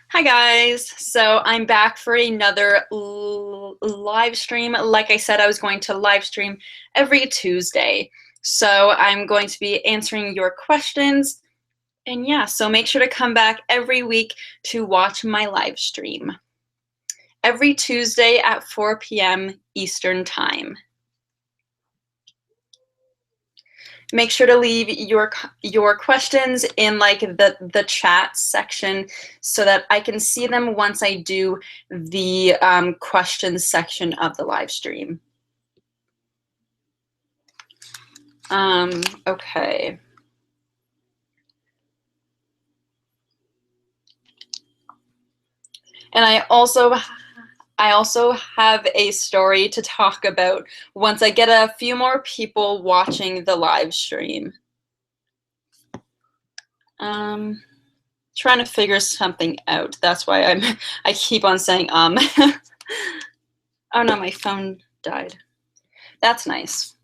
Hi guys, so I'm back for another live stream. Like I said, I was going to live stream every Tuesday. So I'm going to be answering your questions. And yeah, so make sure to come back every week to watch my live stream. Every Tuesday at 4 p.m. Eastern Time. Make sure to leave your questions in like the chat section so that I can see them once I do the questions section of the live stream. Okay. And I also have a story to talk about once I get a few more people watching the live stream. Trying to figure something out. That's why I keep on saying Oh no, my phone died. That's nice.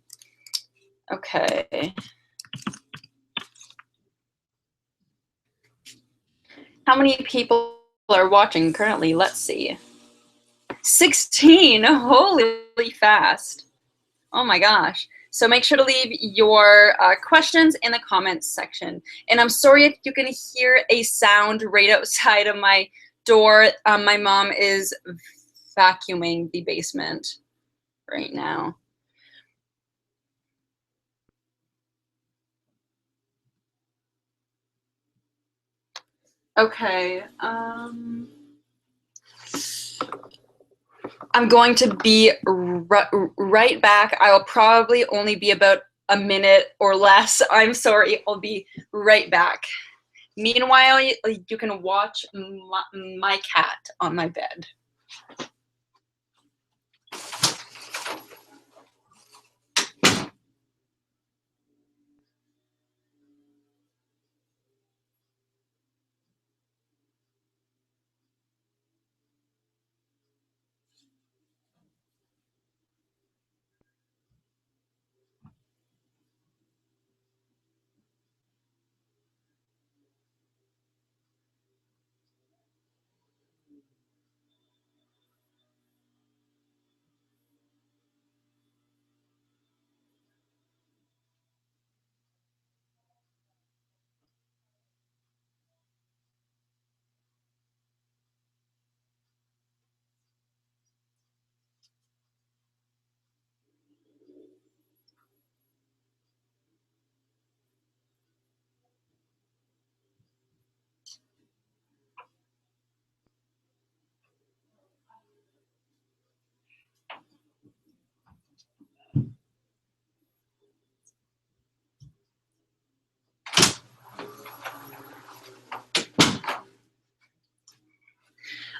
Okay. How many people are watching currently? Let's see. 16. Holy fast. Oh my gosh. So make sure to leave your questions in the comments section. And I'm sorry if you can hear a sound right outside of my door. My mom is vacuuming the basement right now. Okay. I'm going to be right back. I'll probably only be about a minute or less. I'm sorry. I'll be right back. Meanwhile, you can watch my cat on my bed.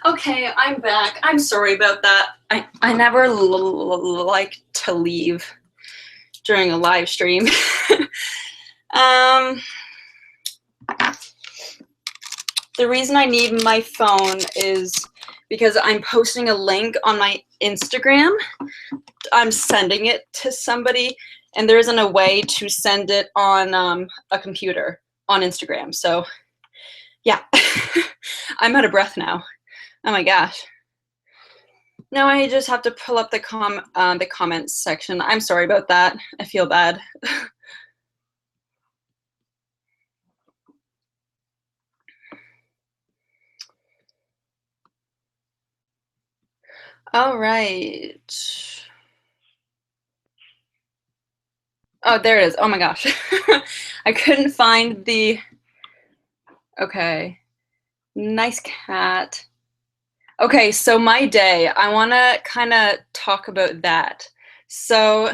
Okay, I'm back. I'm sorry about that. I never like to leave during a live stream. The reason I need my phone is because I'm posting a link on my Instagram. I'm sending it to somebody, and there isn't a way to send it on a computer on Instagram. So yeah, I'm out of breath now. Oh my gosh. Now I just have to pull up the comments section. I'm sorry about that. I feel bad. All right. Oh, there it is. Oh my gosh. I couldn't find the, okay. Nice cat. Okay, so my day, I want to kind of talk about that. So,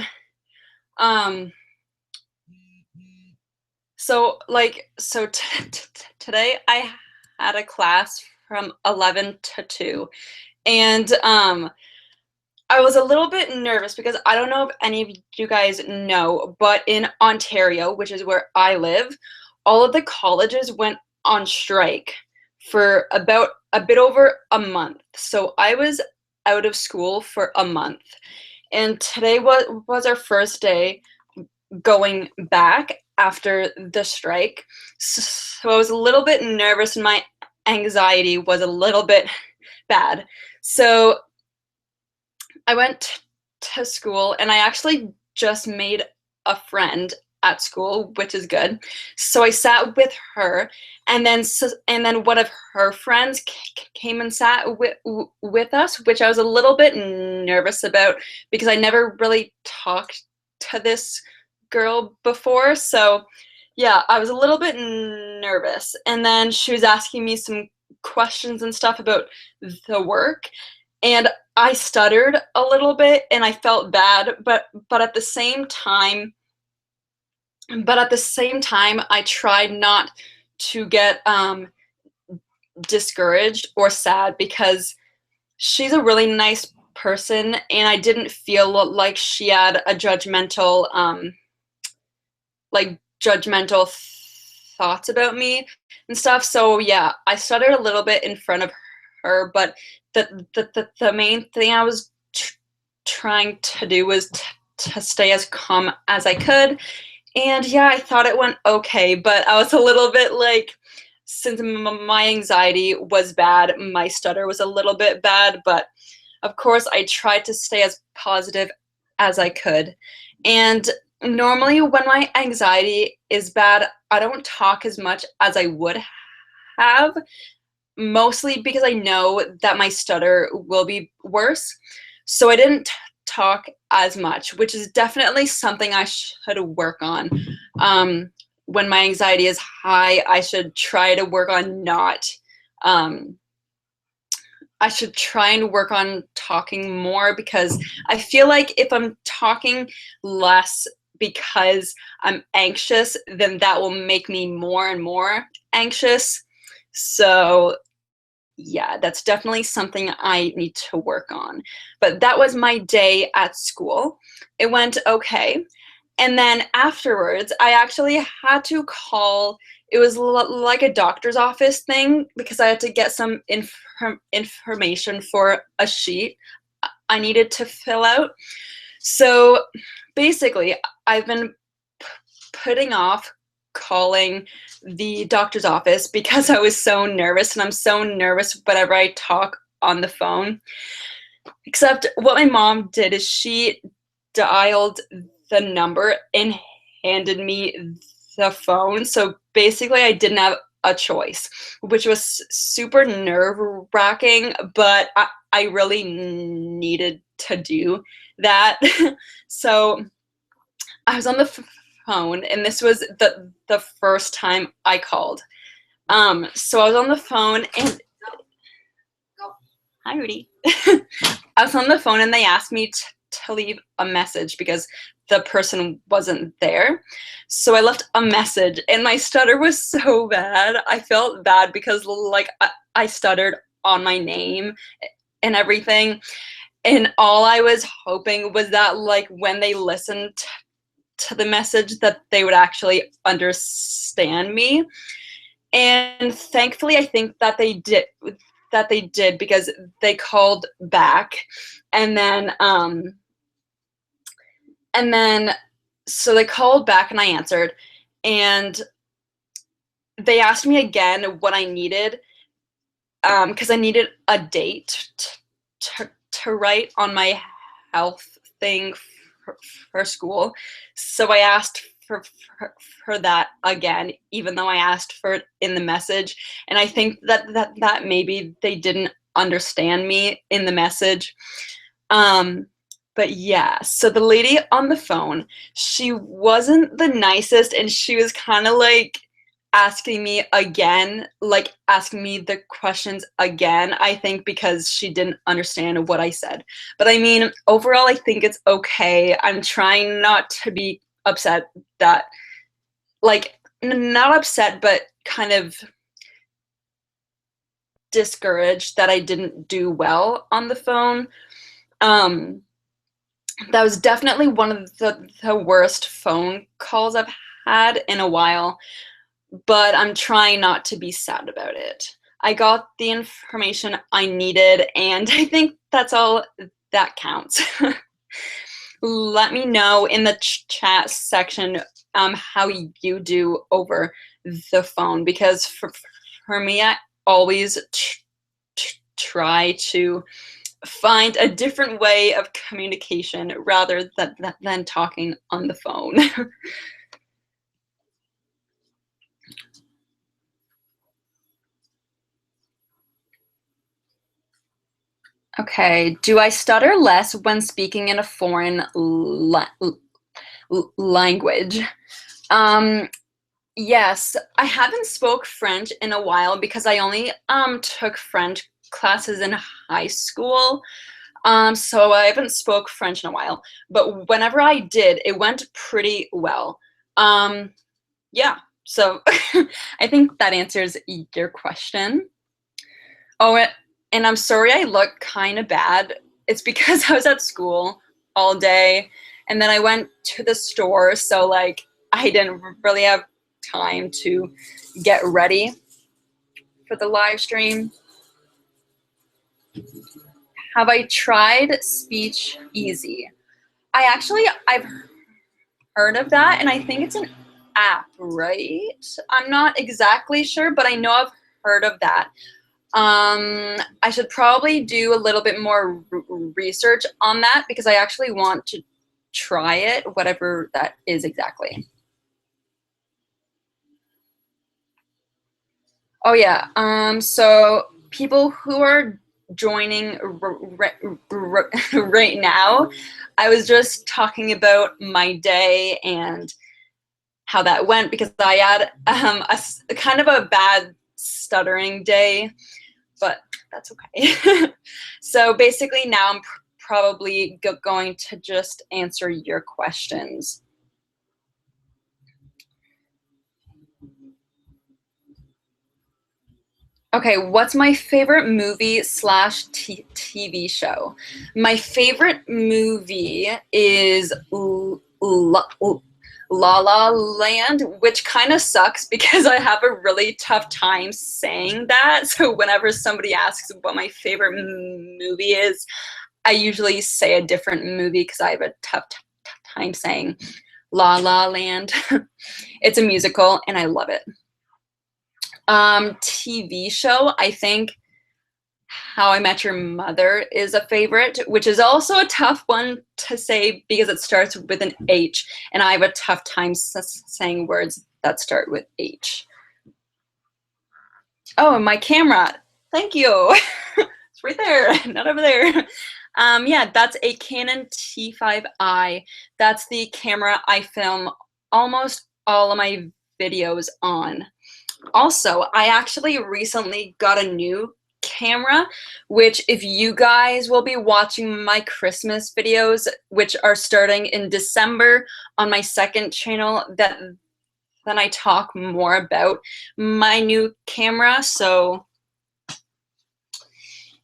today I had a class from 11 to 2, and I was a little bit nervous because I don't know if any of you guys know, but in Ontario, which is where I live, all of the colleges went on strike for about a bit over a month. So I was out of school for a month. And today was our first day going back after the strike. So I was a little bit nervous, and my anxiety was a little bit bad. So I went to school, and I actually just made a friend at school, which is good. So I sat with her, and then one of her friends came and sat with us, which I was a little bit nervous about because I never really talked to this girl before. So yeah, I was a little bit nervous. And then she was asking me some questions and stuff about the work, and I stuttered a little bit and I felt bad, but at the same time, I tried not to get discouraged or sad because she's a really nice person, and I didn't feel like she had a judgmental thoughts about me and stuff. So yeah, I stuttered a little bit in front of her, but the main thing I was trying to do was to stay as calm as I could. And yeah, I thought it went okay, but I was a little bit like, since my anxiety was bad, my stutter was a little bit bad, but of course I tried to stay as positive as I could. And normally when my anxiety is bad, I don't talk as much as I would have, mostly because I know that my stutter will be worse. So I didn't talk as much, which is definitely something I should work on. When my anxiety is high, I should try to work on not, I should try and work on talking more, because I feel like if I'm talking less because I'm anxious, then that will make me more and more anxious. So yeah, that's definitely something I need to work on. But that was my day at school. It went okay. And then afterwards, I actually had to call. It was like a doctor's office thing, because I had to get some information for a sheet I needed to fill out. So basically, I've been putting off calling the doctor's office because I was so nervous, and I'm so nervous whenever I talk on the phone. Except what my mom did is she dialed the number and handed me the phone. So basically I didn't have a choice, which was super nerve-wracking, but I really needed to do that. So I was on the phone, and this was the first time I called. So I was on the phone, and hi, Rudy. I was on the phone, and they asked me to leave a message because the person wasn't there. So I left a message, and my stutter was so bad. I felt bad because like I stuttered on my name and everything. And all I was hoping was that like when they listened to the message, that they would actually understand me. And thankfully, I think that they did, because they called back, and then so they called back, and I answered, and they asked me again what I needed, because I needed a date to write on my health thing for school. So I asked for that again, even though I asked for it in the message. And I think that maybe they didn't understand me in the message. But yeah, so the lady on the phone, she wasn't the nicest, and she was kind of like asking me again, like asking me the questions again, I think because she didn't understand what I said. But I mean, overall, I think it's okay. I'm trying not to be upset that, like, not upset, but kind of discouraged that I didn't do well on the phone. That was definitely one of the worst phone calls I've had in a while, but I'm trying not to be sad about it. I got the information I needed, and I think that's all that counts. Let me know in the chat section how you do over the phone, because for me, always try to find a different way of communication rather than talking on the phone. Okay, do I stutter less when speaking in a foreign language? Yes, I haven't spoke French in a while because I only took French classes in high school. So I haven't spoke French in a while, but whenever I did, it went pretty well. Yeah, so I think that answers your question. Oh, and I'm sorry I look kind of bad. It's because I was at school all day, and then I went to the store, so like I didn't really have time to get ready for the live stream. Have I tried Speech Easy? I've heard of that, and I think it's an app, right? I'm not exactly sure, but I know I've heard of that. I should probably do a little bit more research on that because I actually want to try it, whatever that is exactly. Oh yeah, so people who are joining right now, I was just talking about my day and how that went because I had a kind of a bad stuttering day, but that's okay. So basically now I'm probably going to just answer your questions. Okay, what's my favorite movie slash TV show? My favorite movie is La La Land, which kind of sucks because I have a really tough time saying that. So whenever somebody asks what my favorite movie is, I usually say a different movie because I have a tough time saying La La Land. It's a musical and I love it. TV show, I think How I Met Your Mother is a favorite, which is also a tough one to say because it starts with an H, and I have a tough time saying words that start with H. Oh, my camera. Thank you. It's right there, not over there. Yeah, that's a Canon T5i. That's the camera I film almost all of my videos on. Also, I actually recently got a new camera, which if you guys will be watching my Christmas videos, which are starting in December on my second channel, then I talk more about my new camera. So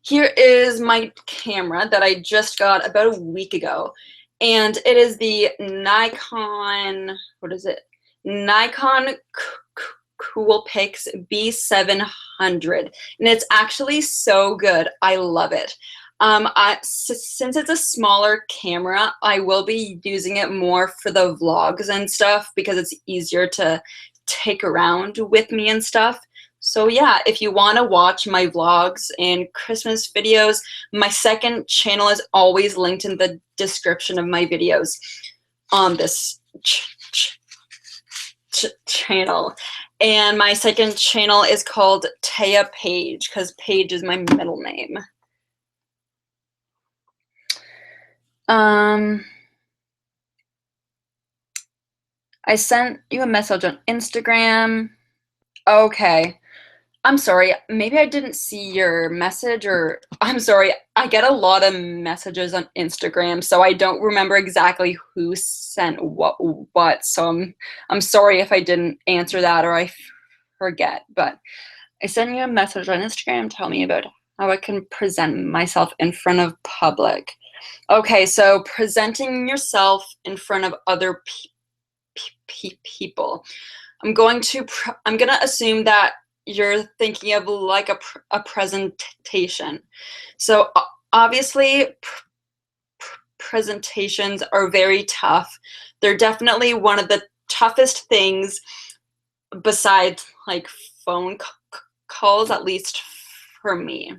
here is my camera that I just got about a week ago. And it is the Nikon, what is it? Nikon Coolpix B700, and it's actually so good. I love it. Since it's a smaller camera, I will be using it more for the vlogs and stuff because it's easier to take around with me and stuff. So yeah, if you want to watch my vlogs and Christmas videos, my second channel is always linked in the description of my videos on this channel. And my second channel is called Téa Page because Page is my middle name. I sent you a message on Instagram. Okay. I'm sorry. Maybe I didn't see your message, or I'm sorry. I get a lot of messages on Instagram, so I don't remember exactly who sent what. So I'm sorry if I didn't answer that or I forget. But I sent you a message on Instagram telling me about how I can present myself in front of public. Okay, so presenting yourself in front of other people. I'm gonna assume that you're thinking of like a presentation. So obviously presentations are very tough. They're definitely one of the toughest things besides like phone calls, at least for me.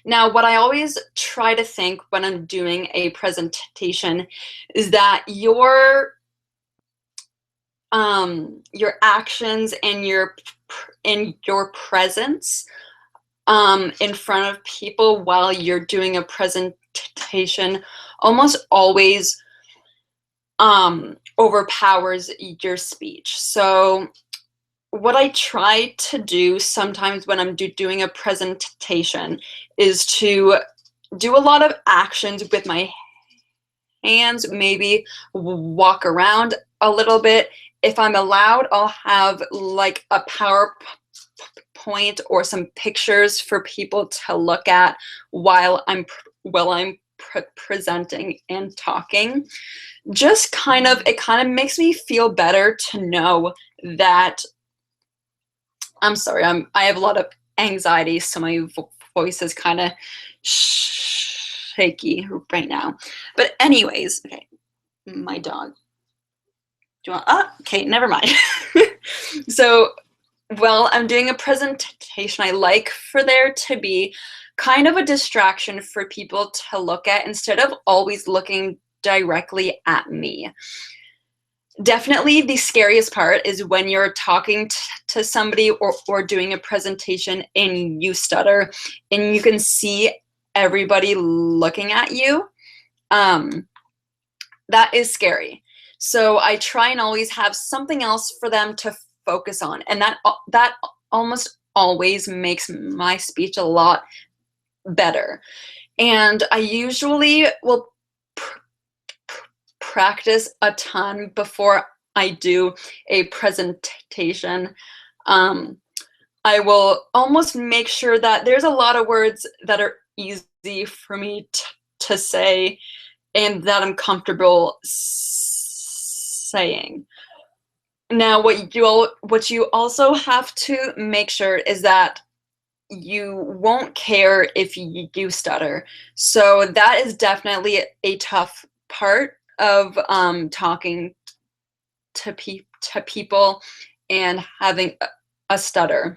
Now, what I always try to think when I'm doing a presentation is that your actions and your presence in front of people while you're doing a presentation almost always overpowers your speech. So what I try to do sometimes when I'm doing a presentation is to do a lot of actions with my hands, maybe walk around a little bit. If I'm allowed, I'll have like a PowerPoint or some pictures for people to look at while I'm presenting and talking. Just it kind of makes me feel better to know that, I'm sorry, I have a lot of anxiety, so my voice is kind of shaky right now. But anyways, okay, my dog. Do you want, okay, never mind. So, well, I'm doing a presentation. I like for there to be kind of a distraction for people to look at instead of always looking directly at me. Definitely the scariest part is when you're talking to somebody or doing a presentation and you stutter and you can see everybody looking at you. That is scary. So I try and always have something else for them to focus on. And that almost always makes my speech a lot better. And I usually will practice a ton before I do a presentation. I will almost make sure that there's a lot of words that are easy for me to say and that I'm comfortable saying. Now, what you also have to make sure is that you won't care if you stutter. So that is definitely a tough part of talking to people and having a stutter.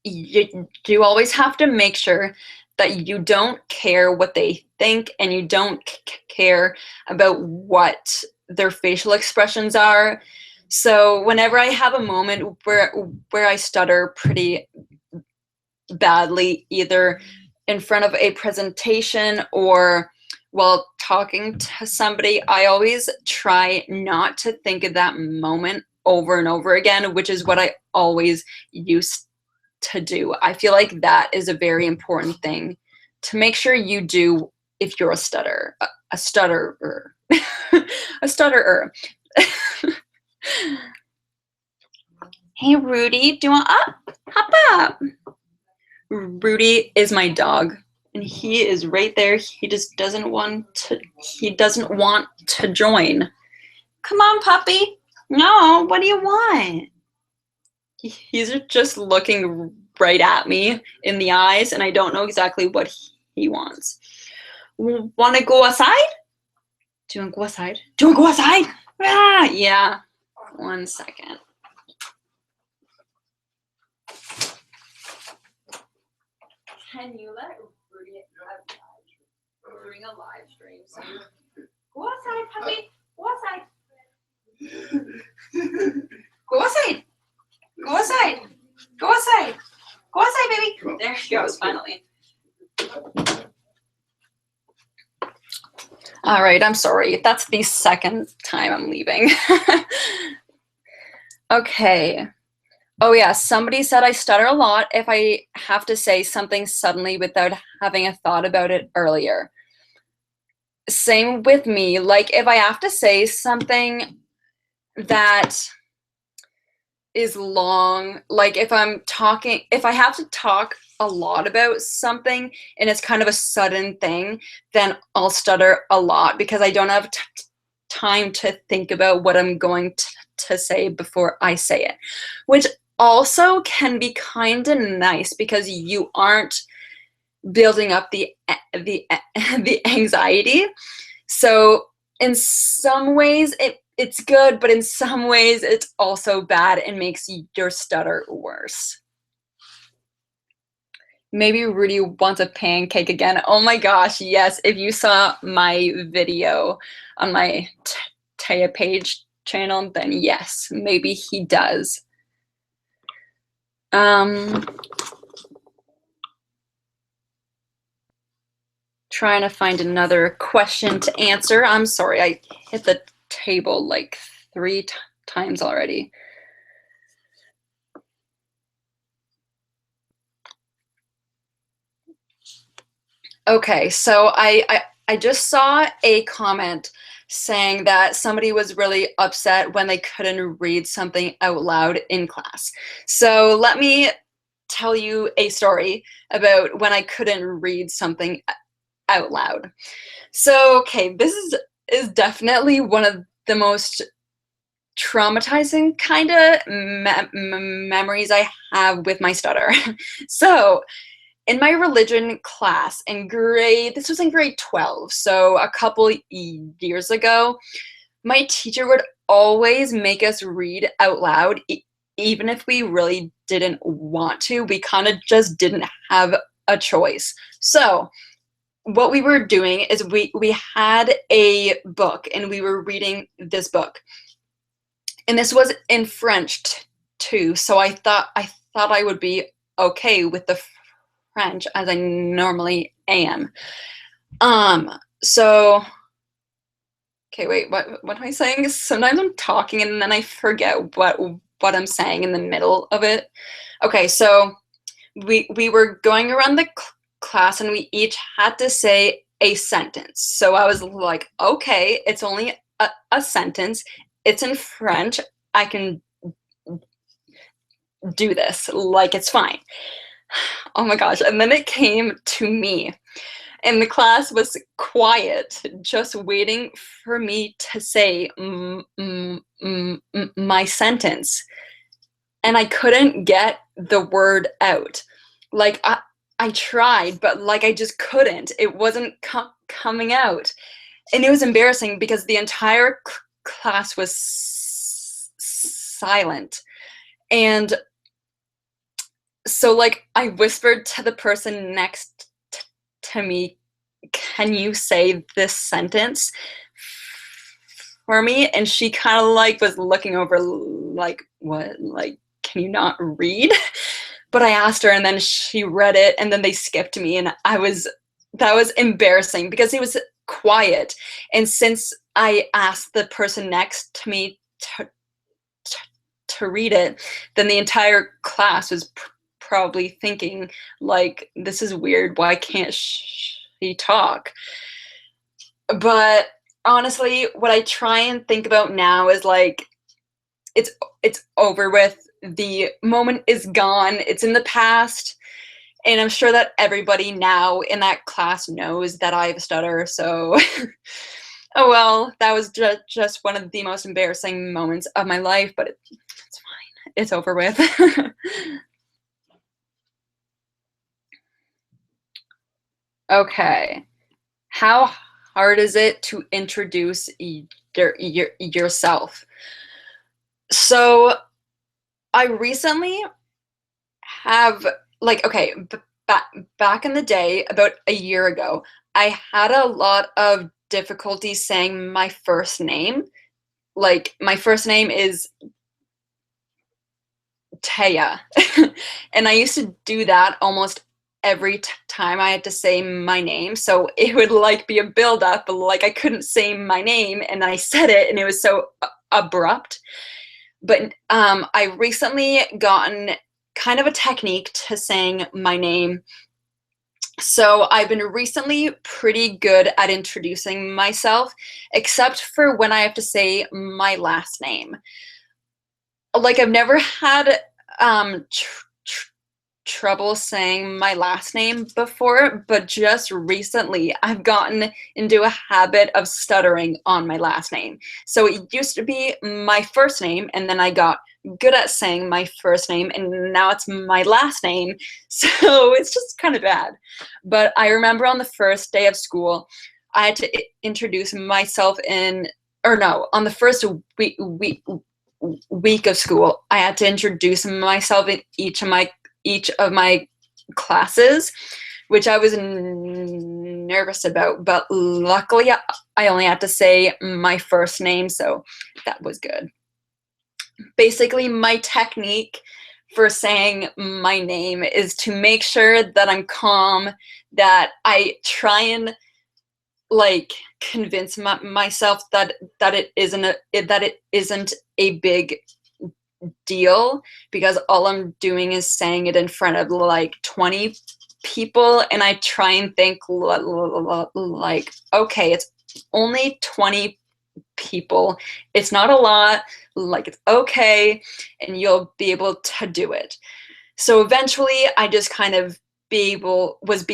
You always have to make sure that you don't care what they think and you don't care about what their facial expressions are. So whenever I have a moment where I stutter pretty badly, either in front of a presentation or while talking to somebody, I always try not to think of that moment over and over again, which is what I always used to do. I feel like that is a very important thing to make sure you do if you're a stutterer. A stutterer. Hey, Rudy, do you want up? Hop up. Rudy is my dog, and he is right there. He just doesn't want to join. Come on, puppy. No, what do you want? He's just looking right at me in the eyes, and I don't know exactly what he wants. Want to go outside? Do you want to go outside? Do you want to go outside? Ah, yeah. 1 second. Can you let Rudy outside? We're doing a live stream. So go outside, puppy. Go outside. Go outside. Go outside. Go outside. Go outside, baby. There she goes, finally. All right, I'm sorry. That's the second time I'm leaving. Okay. Oh yeah, somebody said I stutter a lot if I have to say something suddenly without having a thought about it earlier. Same with me. Like if I have to say something that is long, like if I have to talk a lot about something and it's kind of a sudden thing, then I'll stutter a lot because I don't have time to think about what I'm going to say before I say it, which also can be kind of nice because you aren't building up the anxiety. So in some ways it's good, but in some ways it's also bad and makes your stutter worse. Maybe Rudy wants a pancake again. Oh my gosh, yes. If you saw my video on my Téa page channel, then yes, maybe he does. Trying to find another question to answer. I'm sorry, I hit the table like 3 times already. Okay, so I just saw a comment saying that somebody was really upset when they couldn't read something out loud in class. So let me tell you a story about when I couldn't read something out loud. So, okay, this is definitely one of the most traumatizing kind of memories I have with my stutter. So, in my religion class this was in grade 12, so a couple years ago, my teacher would always make us read out loud, even if we really didn't want to. We kind of just didn't have a choice. So what we were doing is we had a book and we were reading this book. And this was in French too, so I thought I would be okay with the French as I normally am. So okay, wait, what am I saying? Sometimes I'm talking and then I forget what I'm saying in the middle of it. Okay, so we were going around the class and we each had to say a sentence. So I was like, okay, it's only a sentence. It's in French. I can do this. Like, it's fine. Oh my gosh. And then it came to me. And the class was quiet, just waiting for me to say my sentence. And I couldn't get the word out. Like, I tried, but like I just couldn't. It wasn't coming out. And it was embarrassing because the entire class was silent. And so like I whispered to the person next to me, can you say this sentence for me? And she kind of like was looking over like, what, like, can you not read? But I asked her and then she read it and then they skipped me and that was embarrassing because it was quiet. And since I asked the person next to me to read it, then the entire class was probably thinking like, this is weird, why can't she talk? But honestly, what I try and think about now is like, it's over with. The moment is gone. It's in the past. And I'm sure that everybody now in that class knows that I have a stutter. So, oh well, that was just one of the most embarrassing moments of my life, but it's fine. It's over with. Okay. How hard is it to introduce yourself? So I recently have, like, okay, back in the day, about a year ago, I had a lot of difficulty saying my first name. Like, my first name is Téa. And I used to do that almost every time I had to say my name. So it would like be a build up, but like I couldn't say my name and then I said it and it was so abrupt. But I recently gotten kind of a technique to saying my name. So I've been recently pretty good at introducing myself, except for when I have to say my last name. Like I've never had trouble saying my last name before, but just recently I've gotten into a habit of stuttering on my last name. So it used to be my first name, and then I got good at saying my first name, and now it's my last name. So it's just kind of bad. But I remember on the first day of school, I had to introduce myself on the first week of school, I had to introduce myself in each of my classes, which I was nervous about, but luckily I only had to say my first name, so that was good. Basically, my technique for saying my name is to make sure that I'm calm, that I try and like convince myself that it isn't a big deal, because all I'm doing is saying it in front of like 20 people, and I try and think like, okay, it's only 20 people, it's not a lot, like it's okay, and you'll be able to do it. So eventually I just kind of was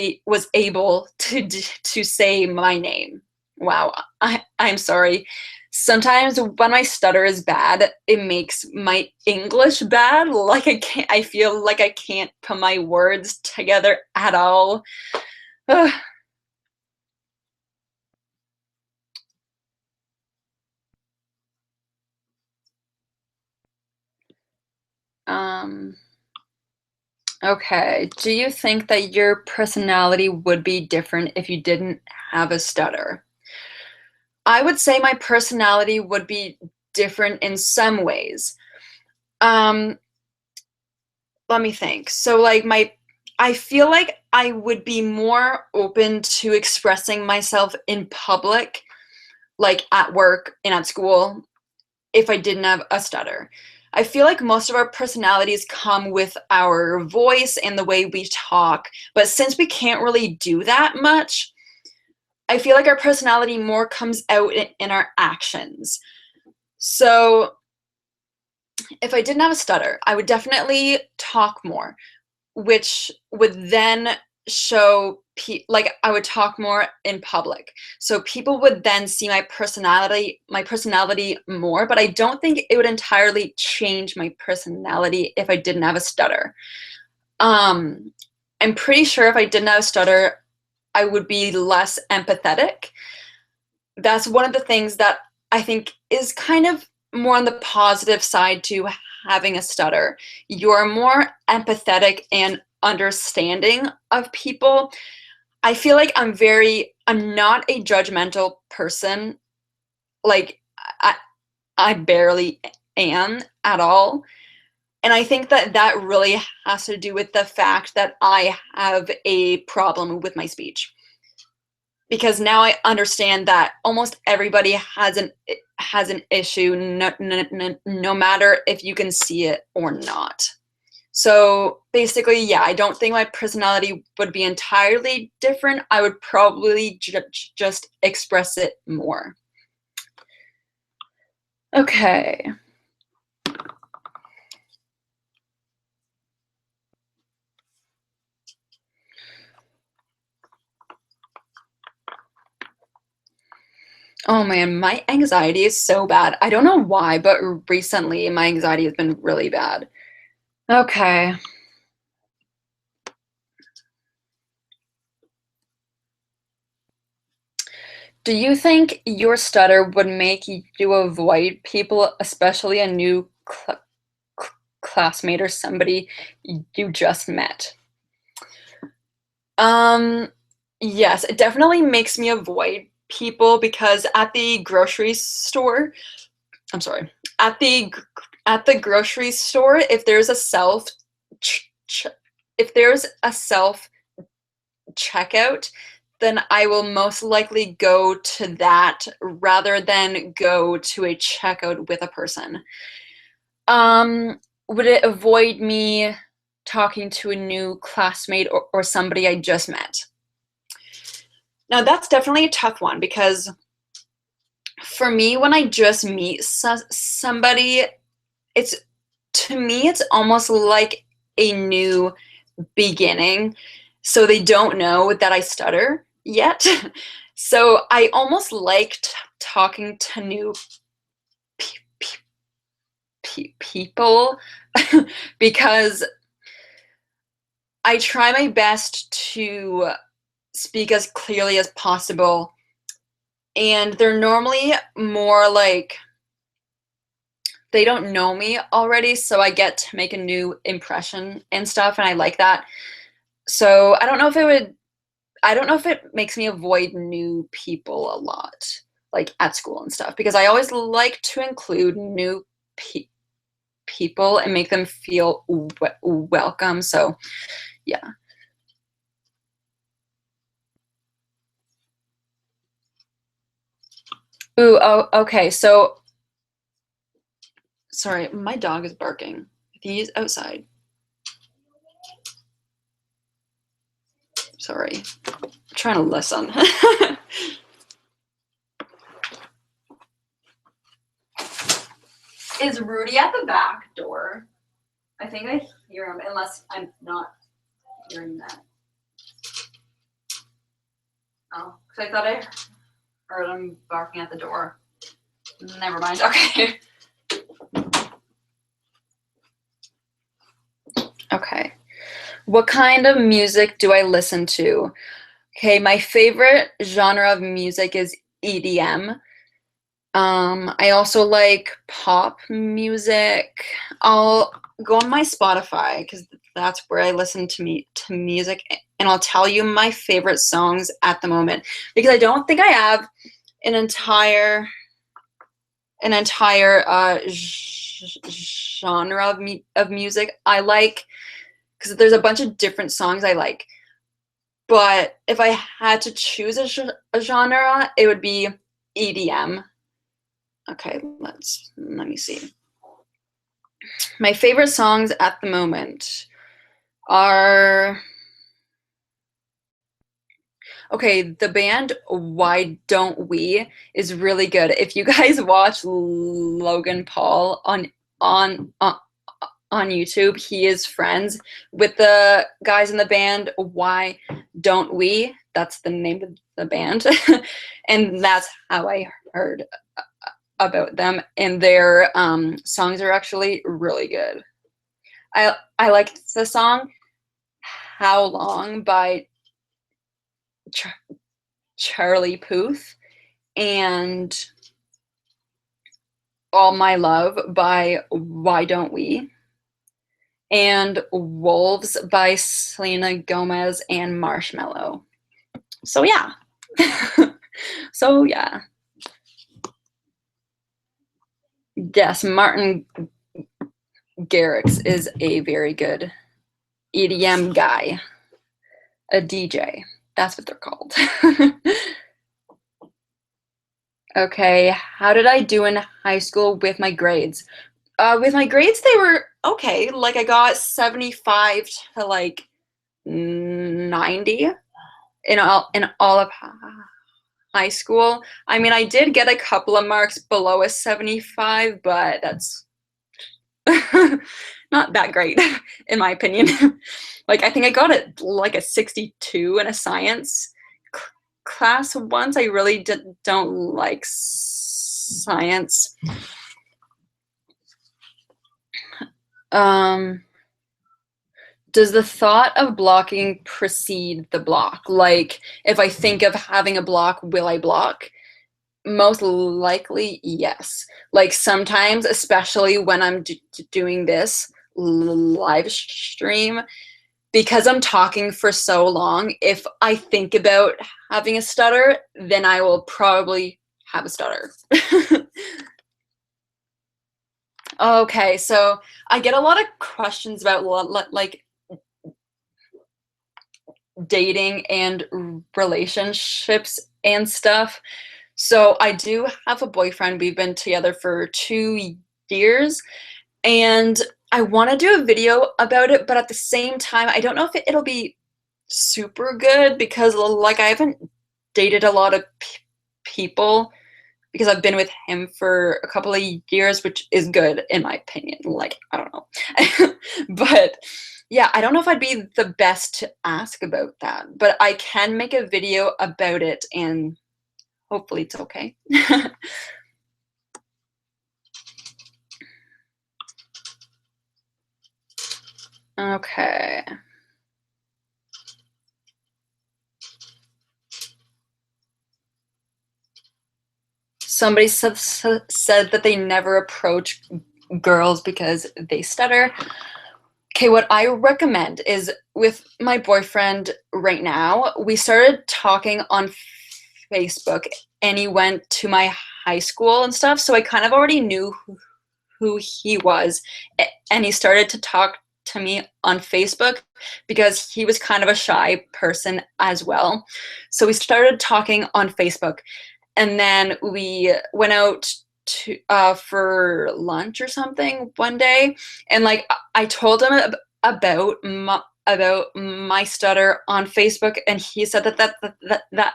able to say my name. Wow, I'm sorry. Sometimes when my stutter is bad, it makes my English bad. Like I feel like I can't put my words together at all. Ugh. Um, okay. Do you think that your personality would be different if you didn't have a stutter? I would say my personality would be different in some ways. Um, Let me think. So like I feel like I would be more open to expressing myself in public, like at work and at school, if I didn't have a stutter. I feel like most of our personalities come with our voice and the way we talk, but since we can't really do that much, I feel like our personality more comes out in our actions. So if I didn't have a stutter, I would definitely talk more, which would then show like I would talk more in public. So people would then see my personality more, but I don't think it would entirely change my personality if I didn't have a stutter. Um, I'm pretty sure if I didn't have a stutter, I would be less empathetic. That's one of the things that I think is kind of more on the positive side to having a stutter. You're more empathetic and understanding of people. I feel like I'm not a judgmental person. Like I, I barely am at all. And I think that that really has to do with the fact that I have a problem with my speech, because now I understand that almost everybody has an issue, no matter if you can see it or not. So basically, yeah, I don't think my personality would be entirely different. I would probably just express it more. Okay. Oh man, my anxiety is so bad. I don't know why, but recently my anxiety has been really bad. Okay. Do you think your stutter would make you avoid people, especially a new classmate or somebody you just met? Um, yes, it definitely makes me avoid people, because at the grocery store, I'm sorry, at the grocery store, if there's a ch- ch- self checkout, then I will most likely go to that rather than go to a checkout with a person. Would it avoid me talking to a new classmate or somebody I just met? Now, that's definitely a tough one, because for me, when I just meet somebody, it's to me, it's almost like a new beginning. So they don't know that I stutter yet. So I almost like talking to new people because I try my best to speak as clearly as possible. And they're normally more like they don't know me already, so I get to make a new impression and stuff, and I like that. So I don't know if it makes me avoid new people a lot, like at school and stuff, because I always like to include new people and make them feel welcome. So yeah. Ooh, oh, okay. So sorry, my dog is barking. He's outside. Sorry. I'm trying to listen. Is Rudy at the back door? I think I hear him, unless I'm not hearing that. Oh, because I thought I heard him barking at the door. Never mind. Okay. Okay. What kind of music do I listen to? Okay, my favorite genre of music is EDM. I also like pop music. I'll go on my Spotify because that's where I listen to music, and I'll tell you my favorite songs at the moment because I don't think I have an entire genre of music I like, because there's a bunch of different songs I like. But if I had to choose a genre, it would be EDM. Okay, let me see. My favorite songs at the moment are, okay, the band Why Don't We is really good. If you guys watch Logan Paul on on on YouTube, he is friends with the guys in the band Why Don't We? That's the name of the band. And that's how I heard about them, and their songs are actually really good. I like the song How Long by Ch- Charlie Puth, and All My Love by Why Don't We, and Wolves by Selena Gomez and Marshmello. So yeah. So yeah. Yes, Martin Garrix is a very good EDM guy, a DJ. That's what they're called. Okay, how did I do in high school with my grades? With my grades, they were okay. Like I got 75 to like 90 in all of high school. I mean, I did get a couple of marks below a 75, but that's not that great in my opinion. Like I think I got it like a 62 in a science class once. I really don't like science. Um, does the thought of blocking precede the block? Like, if I think of having a block, will I block? Most likely, yes. Like, sometimes, especially when I'm doing this live stream, because I'm talking for so long, if I think about having a stutter, then I will probably have a stutter. Okay, so I get a lot of questions about like dating and relationships and stuff. So I do have a boyfriend. We've been together for 2 years, and I want to do a video about it, but at the same time, I don't know if it'll be super good because like I haven't dated a lot of people because I've been with him for a couple of years, which is good in my opinion. Like, I don't know. But yeah, I don't know if I'd be the best to ask about that, but I can make a video about it and hopefully it's okay. Okay. Somebody said that they never approach girls because they stutter. Okay, what I recommend is with my boyfriend right now, we started talking on Facebook and he went to my high school and stuff. So I kind of already knew who he was. And he started to talk to me on Facebook because he was kind of a shy person as well. So we started talking on Facebook and then we went out to for lunch or something one day, and like I told him about my stutter on Facebook, and he said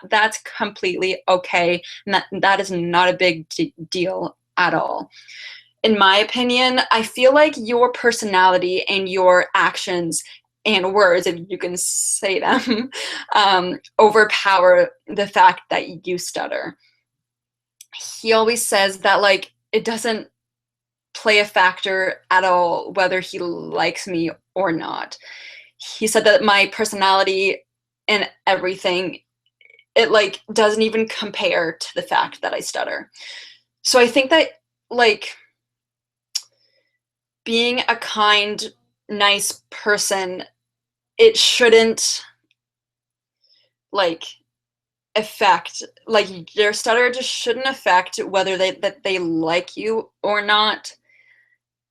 that's completely okay, and that is not a big deal at all. In my opinion, I feel like your personality and your actions and words, if you can say them, overpower the fact that you stutter. He always says that like it doesn't play a factor at all whether he likes me or not. He said that my personality and everything, it like doesn't even compare to the fact that I stutter. So I think that like being a kind, nice person, it shouldn't like affect, like your stutter just shouldn't affect whether they like you or not.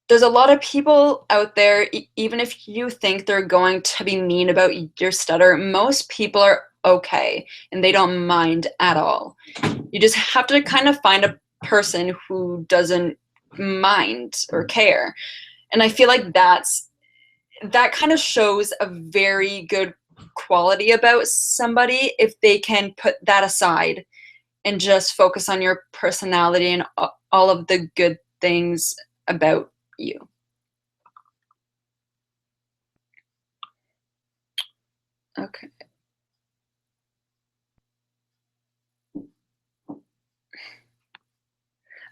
There's a lot of people out there, even if you think they're going to be mean about your stutter, most people are okay and they don't mind at all. You just have to kind of find a person who doesn't mind or care. And I feel like that kind of shows a very good quality about somebody if they can put that aside and just focus on your personality and all of the good things about you. Okay.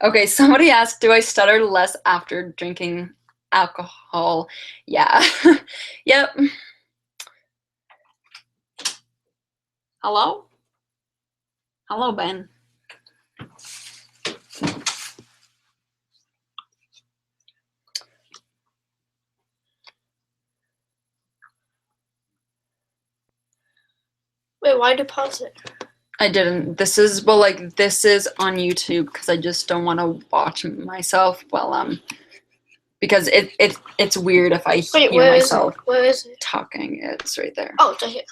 Okay, somebody asked, do I stutter less after drinking alcohol? Yeah. Yep. Hello? Hello, Ben. Wait, why'd you pause it? I didn't. This is, well, like, this is on YouTube because I just don't want to watch myself while, because it's weird if I hear myself Where is it? talking. It's right there. Oh, it's right here.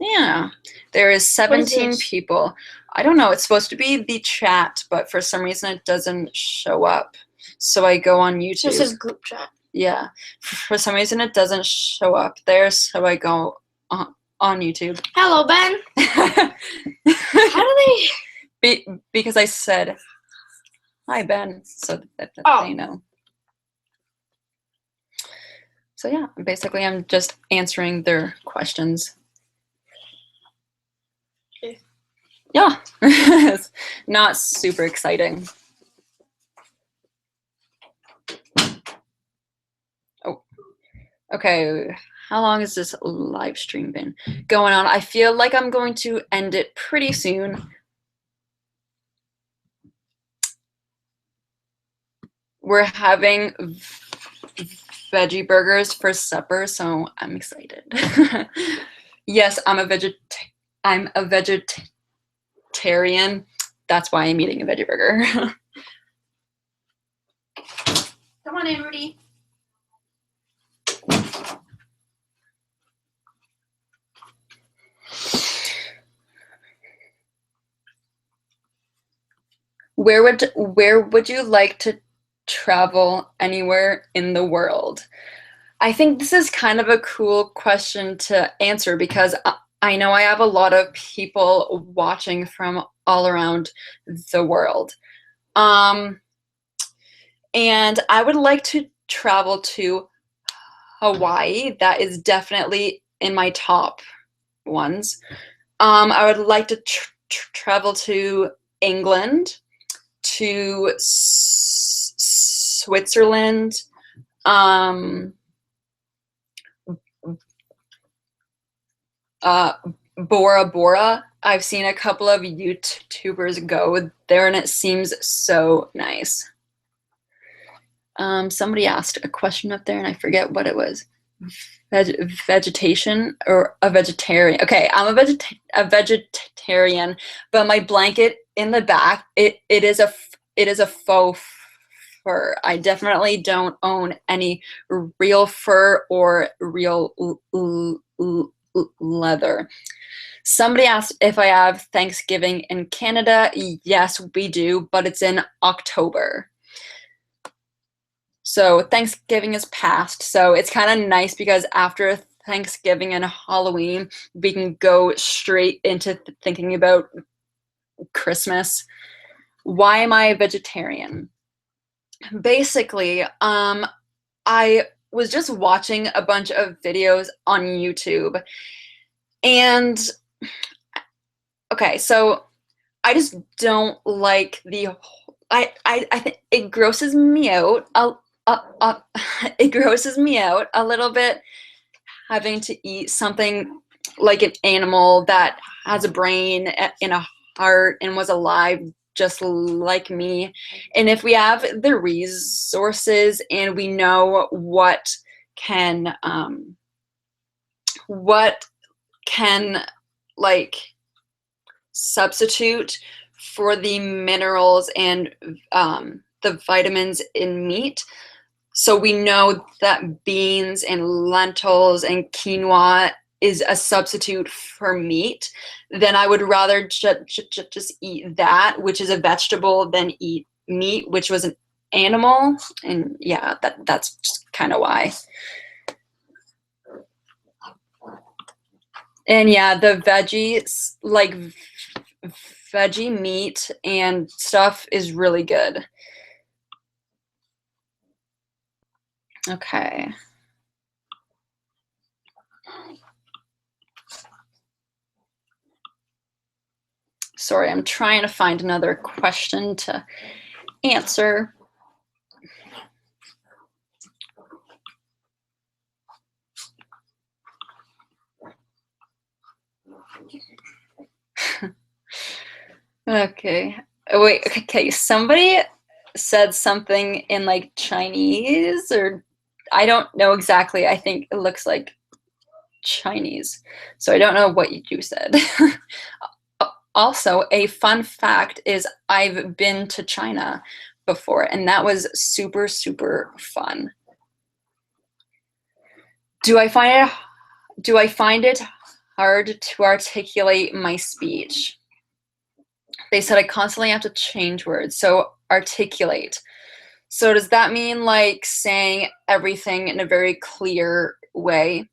Yeah. There is 17 people. I don't know. It's supposed to be the chat, but for some reason it doesn't show up. So I go on YouTube. This is group chat. Yeah. For some reason it doesn't show up there, so I go on YouTube. Hello, Ben. How do they? Because I said, hi, Ben, so that they know. So yeah, basically I'm just answering their questions. Okay. Yeah, it's not super exciting. Oh, okay. How long has this live stream been going on? I feel like I'm going to end it pretty soon. We're having veggie burgers for supper, so I'm excited. Yes, I'm a vegetarian. That's why I'm eating a veggie burger. Come on in, Rudy. Where would you like to travel anywhere in the world? I think this is kind of a cool question to answer because I know I have a lot of people watching from all around the world. And I would like to travel to Hawaii. That is definitely in my top ones. I would like to travel to England, to Switzerland, Bora Bora. I've seen a couple of YouTubers go there and it seems so nice. Somebody asked a question up there and I forget what it was. vegetation or a vegetarian. Okay, I'm a vegetarian, but my blanket in the back, it is a faux fur. I definitely don't own any real fur or real leather. Somebody asked if I have Thanksgiving in Canada. Yes, we do, but it's in October. So Thanksgiving is past. So it's kind of nice because after Thanksgiving and Halloween, we can go straight into thinking about Christmas. Why am I a vegetarian? Basically, I was just watching a bunch of videos on YouTube, and okay, so I just don't like I think it grosses me out. It grosses me out a little bit having to eat something like an animal that has a brain and a heart and was alive just like me. And if we have the resources and we know what can like substitute for the minerals and the vitamins in meat. So we know that beans and lentils and quinoa is a substitute for meat. Then I would rather just eat that, which is a vegetable, than eat meat, which was an animal. And yeah, that's just kind of why. And yeah, the veggies, like veggie meat and stuff, is really good. Okay. Sorry, I'm trying to find another question to answer. Okay. Oh, wait, okay, somebody said something in like Chinese, or I don't know exactly. I think it looks like Chinese. So I don't know what you said. Also, a fun fact is I've been to China before, and that was super, super fun. Do I find it hard to articulate my speech? They said I constantly have to change words. So articulate. So does that mean like saying everything in a very clear way?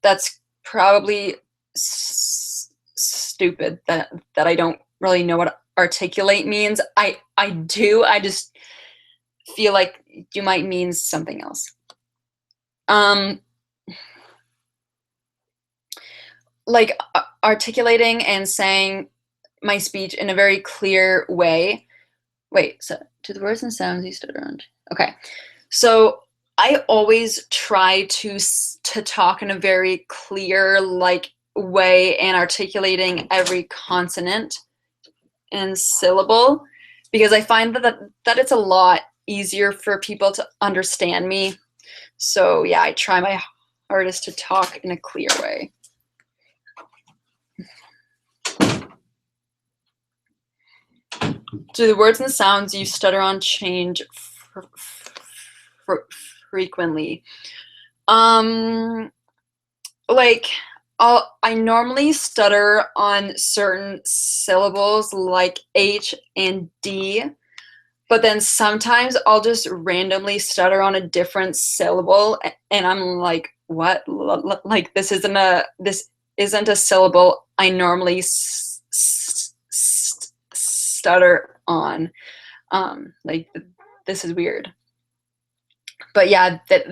That's probably stupid that I don't really know what articulate means. I do. I just feel like you might mean something else. Like articulating and saying my speech in a very clear way. Wait, so to the words and sounds you stood around. Okay, so I always try to talk in a very clear like way and articulating every consonant and syllable, because I find that it's a lot easier for people to understand me. So yeah, I try my hardest to talk in a clear way. Do the words and sounds you stutter on change frequently? Like I normally stutter on certain syllables like H and D, but then sometimes I'll just randomly stutter on a different syllable, and I'm like, what? Like this isn't a syllable I normally stutter on. Like this is weird. But yeah, that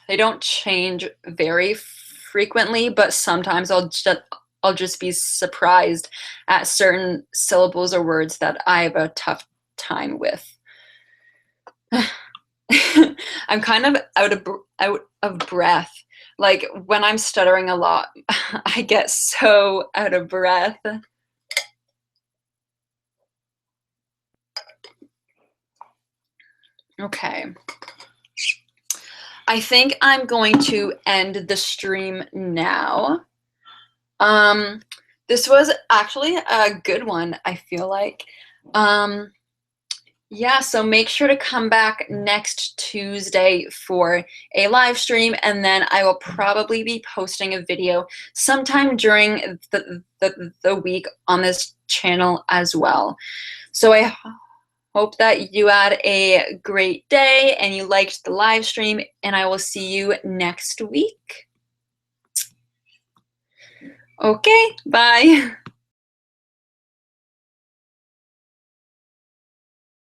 they don't change very frequently, but sometimes I'll just be surprised at certain syllables or words that I have a tough time with. I'm kind of out of breath. Like when I'm stuttering a lot, I get so out of breath. Okay. I think I'm going to end the stream now. This was actually a good one, I feel like. Yeah, so make sure to come back next Tuesday for a live stream, and then I will probably be posting a video sometime during the week on this channel as well. So I hope that you had a great day and you liked the live stream, and I will see you next week. Okay, bye.